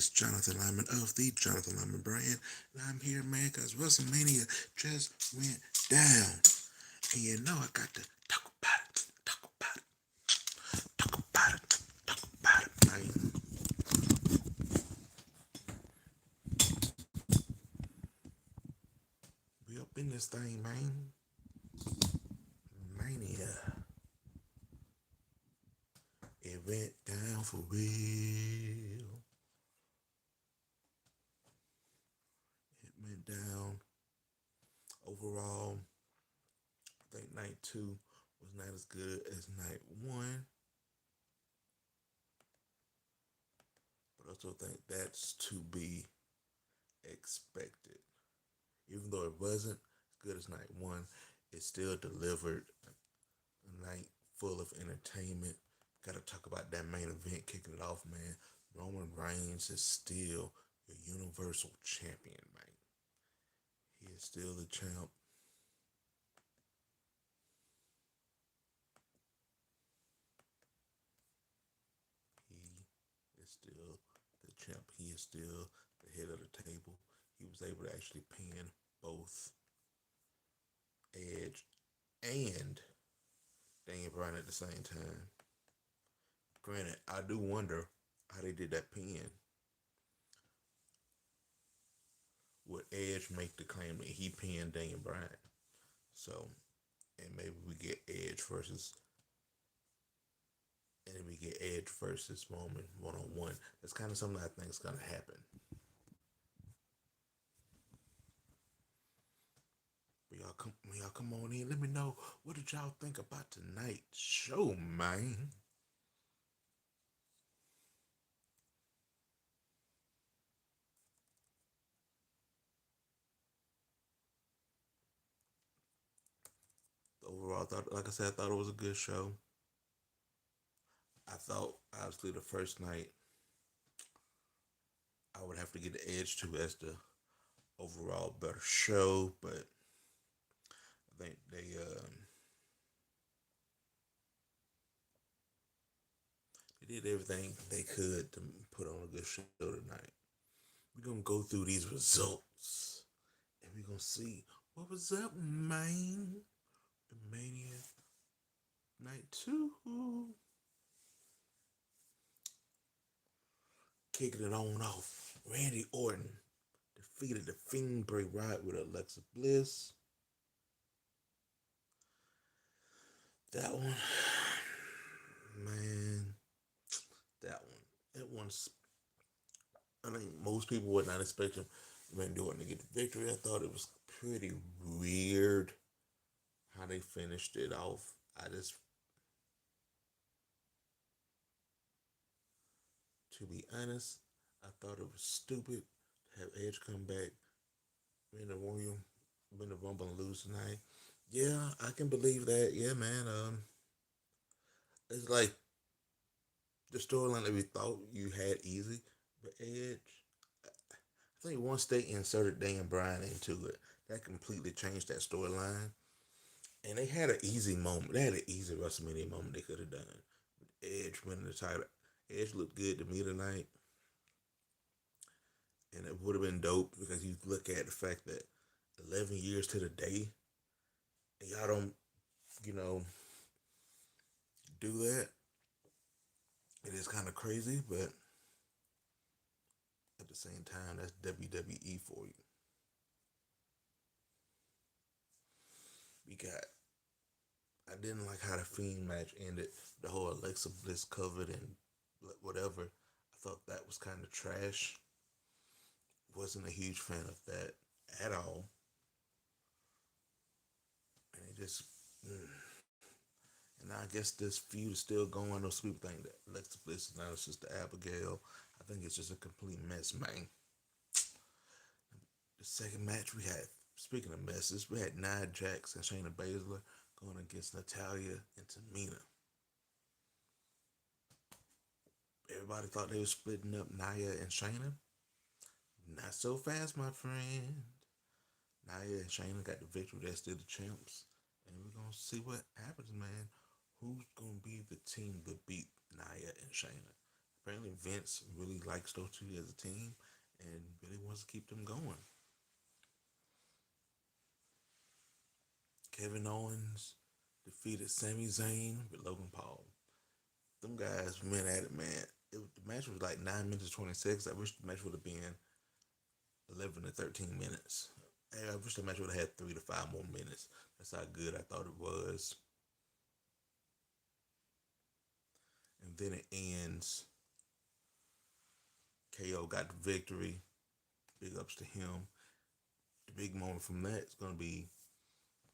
is Jonathan Lyman of the Jonathan Lyman brand, and I'm here, man, because WrestleMania just went down. And you know I got to talk about it, talk about it, talk about it, talk about it, man. We up in this thing, man. Mania. It went down for real. It went down. Overall, I think night two was not as good as night one. But I also think that's to be expected. Even though it wasn't as good as night one, it still delivered a night full of entertainment. Got to talk about that main event kicking it off, man. Roman Reigns is still the Universal Champion, man. He is still the champ. He is still the champ. He is still the head of the table. He was able to actually pin both Edge and Daniel Bryan at the same time. Granted, I do wonder how they did that pin. Would Edge make the claim that he pinned Daniel Bryan? So, and maybe we get Edge versus, and then we get Edge versus Roman 1-on-1. That's kind of something I think is gonna happen. Y'all come on in. Let me know what did y'all think about tonight's show, man. Overall, I thought, like I said, I thought it was a good show. I thought obviously the first night I would have to get the Edge to as the overall better show, but I think they did everything they could to put on a good show tonight. We're gonna go through these results and we're gonna see what was up, man. The Mania Night 2. Kicking it on off. Randy Orton defeated the Fiend Bray Wyatt with Alexa Bliss. That one, man, that one. That one's, I think most people would not expect him, Randy Orton to get the victory. I thought it was pretty weird how they finished it off. To be honest, I thought it was stupid to have Edge come back, win the Royal, win the Rumble and lose tonight. Yeah, I can believe that. Yeah, man. It's like the storyline that we thought you had easy, but Edge, I think once they inserted Dan Bryan into it, that completely changed that storyline. And they had an easy moment. They had an easy WrestleMania moment they could have done. Edge winning the title. Edge looked good to me tonight. And it would have been dope because you look at the fact that 11 years to the day, and y'all don't, you know, do that. It is kind of crazy, but at the same time, that's WWE for you. We got, I didn't like how the Fiend match ended. The whole Alexa Bliss covered and whatever. I thought that was kind of trash. Wasn't a huge fan of that at all. And it just, and I guess this feud is still going. Those people think that Alexa Bliss is now Sister Abigail. I think it's just a complete mess, man. The second match we had, speaking of messes, we had Nia Jax and Shayna Baszler going against Natalya and Tamina. Everybody thought they were splitting up Nia and Shayna. Not so fast, my friend. Nia and Shayna got the victory. They're still the champs. And we're going to see what happens, man. Who's going to be the team to beat Nia and Shayna? Apparently, Vince really likes those two as a team and really wants to keep them going. Kevin Owens defeated Sami Zayn with Logan Paul. Them guys went at it, man. The match was like 9 minutes 26. I wish the match would have been 11 to 13 minutes. Hey, I wish the match would have had 3 to 5 more minutes. That's how good I thought it was. And then it ends. KO got the victory. Big ups to him. The big moment from that is going to be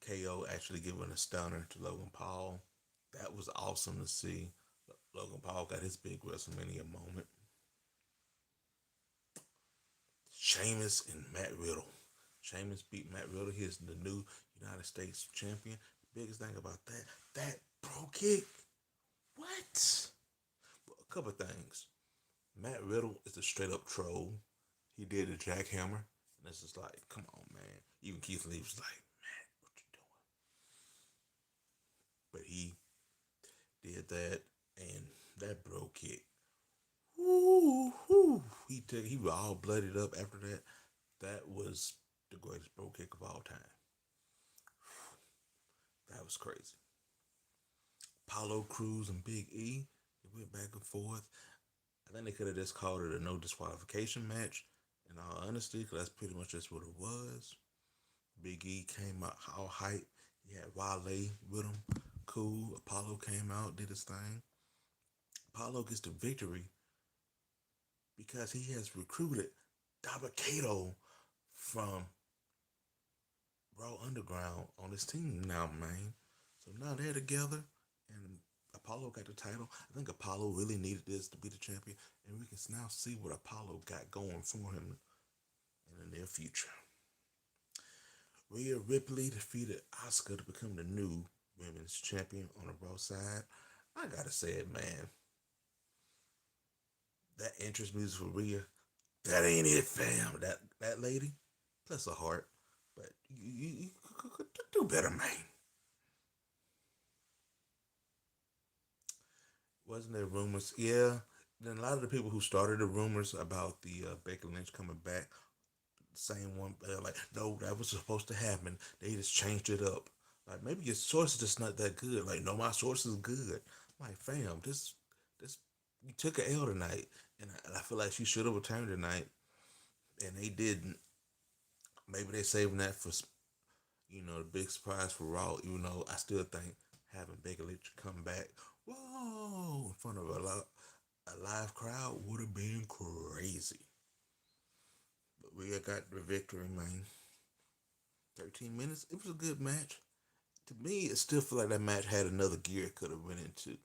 KO actually giving a stunner to Logan Paul. That was awesome to see. Logan Paul got his big WrestleMania moment. Sheamus and Matt Riddle. Sheamus beat Matt Riddle. He's the new United States champion. The biggest thing about that bro kick. What? A couple of things. Matt Riddle is a straight up troll. He did a jackhammer, and it's just like, come on, man. Even Keith Lee was like, man, what you doing? But he did that, and that bro kick. Woo, woo. He was all blooded up after that. That was the greatest bro kick of all time. That was crazy. Apollo Crews and Big E, they went back and forth. I think they could have just called it a no disqualification match. In all honesty, because that's pretty much just what it was. Big E came out all hype. He had Wale with him. Cool. Apollo came out, did his thing. Apollo gets the victory because he has recruited Dabba-Kato from Raw Underground on his team now, man. So now they're together, and Apollo got the title. I think Apollo really needed this to be the champion, and we can now see what Apollo got going for him in the near future. Rhea Ripley defeated Asuka to become the new women's champion on the Raw side. I gotta say it, man. That entrance music for Rhea, that ain't it, fam. That lady, bless her heart, but you could do better, man. Wasn't there rumors? Yeah. Then a lot of the people who started the rumors about the Becky Lynch coming back, same one, like, no, that was supposed to happen. They just changed it up. Like, maybe your source is just not that good. Like, no, my source is good. I'm like, fam, this, you took an L tonight, and I feel like she should have returned tonight, and they didn't. Maybe they saving that for, the big surprise for Raw. Even though I still think having Becky Lynch come back, whoa, in front of a live crowd would have been crazy. But we got the victory, man. 13 minutes. It was a good match. To me, it still feel like that match had another gear it could have went into.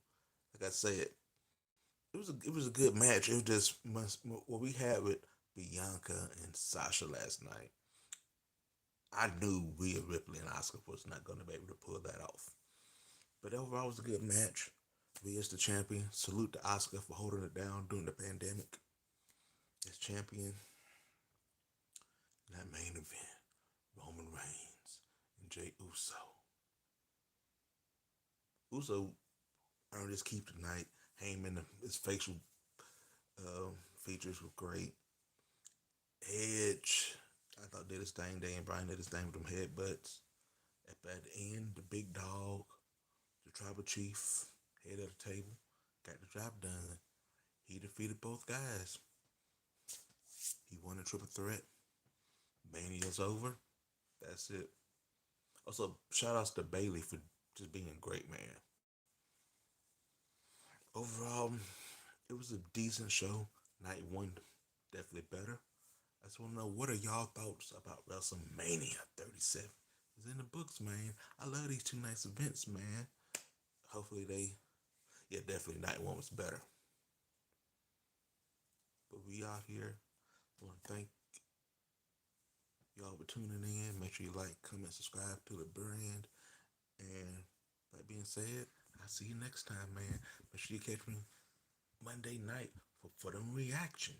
Like I said, it was a good match. It was just what we had with Bianca and Sasha last night. I knew Rhea Ripley and Asuka was not going to be able to pull that off. But overall, it was a good match. Rhea's the champion. Salute to Asuka for holding it down during the pandemic as champion. In that main event, Roman Reigns and Jey Uso. Uso earned his keep tonight. Heyman, his facial uh, features were great. Edge, I thought did his thing. Daniel Bryan did his thing with them headbutts. At the end, the big dog, the tribal chief, head of the table, got the job done. He defeated both guys. He won a triple threat. Mania's over. That's it. Also, shout outs to Bailey for just being a great man. Overall, it was a decent show. Night one, definitely better. I just want to know, what are y'all thoughts about WrestleMania 37? It's in the books, man. I love these two nice events, man. Hopefully yeah, definitely night one was better. But we out here. I want to thank y'all for tuning in. Make sure you like, comment, subscribe to the brand. And that being said, I'll see you next time, man. Make sure you catch me Monday night for them reactions.